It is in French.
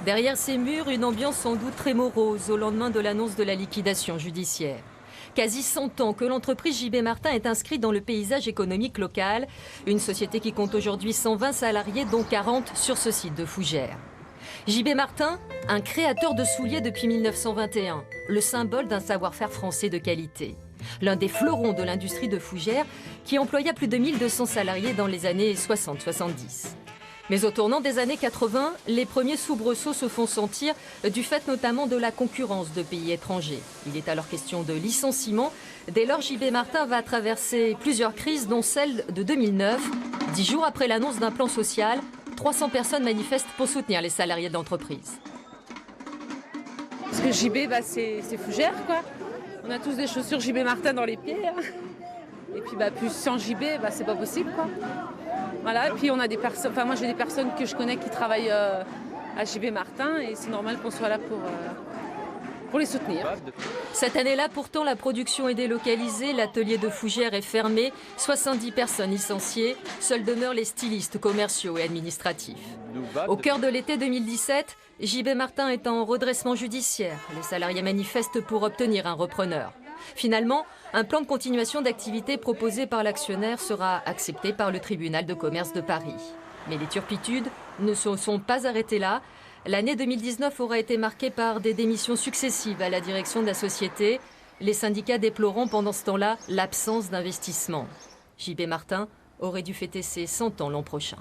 Derrière ces murs, une ambiance sans doute très morose au lendemain de l'annonce de la liquidation judiciaire. Quasi 100 ans que l'entreprise JB Martin est inscrite dans le paysage économique local. Une société qui compte aujourd'hui 120 salariés, dont 40 sur ce site de Fougères. JB Martin, un créateur de souliers depuis 1921, le symbole d'un savoir-faire français de qualité. L'un des fleurons de l'industrie de Fougères qui employa plus de 1200 salariés dans les années 60-70. Mais au tournant des années 80, les premiers soubresauts se font sentir du fait notamment de la concurrence de pays étrangers. Il est alors question de licenciement. Dès lors, JB Martin va traverser plusieurs crises, dont celle de 2009. 10 jours après l'annonce d'un plan social, 300 personnes manifestent pour soutenir les salariés de l'entreprise. Parce que JB, c'est Fougères, quoi. On a tous des chaussures JB Martin dans les pieds. Hein. Et puis plus sans JB, c'est pas possible, quoi. Voilà, et puis on a des personnes, moi j'ai des personnes que je connais qui travaillent à JB Martin et c'est normal qu'on soit là pour les soutenir. Cette année-là, pourtant, la production est délocalisée, l'atelier de Fougères est fermé, 70 personnes licenciées, seuls demeurent les stylistes commerciaux et administratifs. Au cœur de l'été 2017, JB Martin est en redressement judiciaire. Les salariés manifestent pour obtenir un repreneur. Finalement, un plan de continuation d'activité proposé par l'actionnaire sera accepté par le tribunal de commerce de Paris. Mais les turpitudes ne se sont pas arrêtées là. L'année 2019 aura été marquée par des démissions successives à la direction de la société, les syndicats déplorant pendant ce temps-là l'absence d'investissement. JB Martin aurait dû fêter ses 100 ans l'an prochain.